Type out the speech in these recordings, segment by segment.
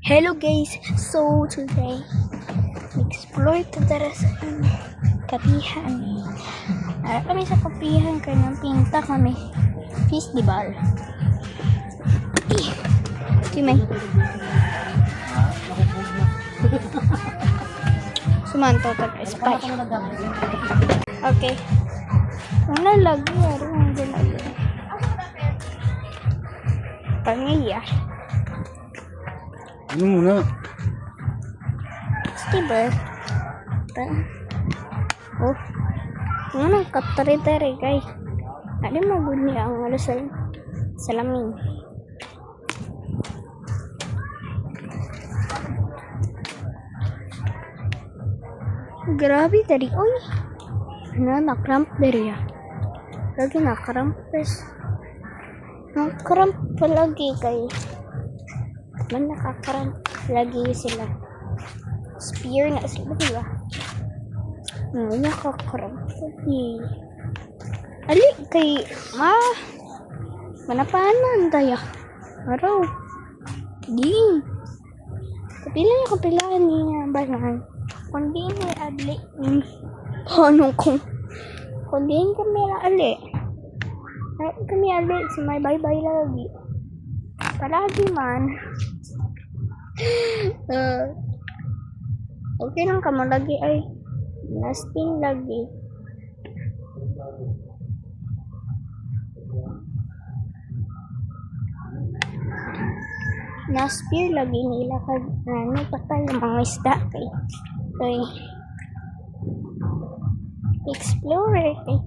Hello guys, so today explore tara sa kapihan. Kami sa kapihan kaya pinta kami festival. Kimay. Sumanto tag spy. Okay. Una lagi ari ang ginagawa. Pangiyar. Ano muna? Diba? Oh. Ano, katari-tari, guys. Ano magod niya ang salamin. Grabe tadi. Uy. Nakramp dari ya. Lagi nakramp, guys. Nakramp lagi, guys. Man nakakaramp lagi sila. Spear na sila, diba? Nakakaramp lagi. Ali, kay manapanan tayo. Araw. Di. Kapilaan niya banan. Kundi may adli. Ano kung kundi kami ali. Kami ali si may bye-bye lagi. Palagi man. Okay lang ka mo lagi ay lasting lagi. Naspir lagi nila kag patay ng mga isda kay explorer kay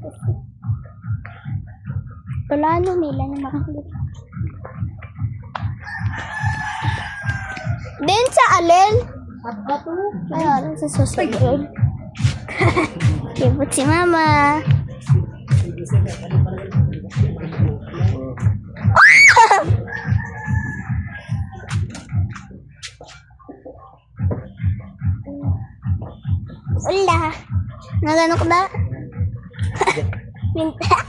plano nila na makahuli. Din sa alin? Ayun, sa susunod. Kibot si mama. Hola. Nagano ka ba? Minta.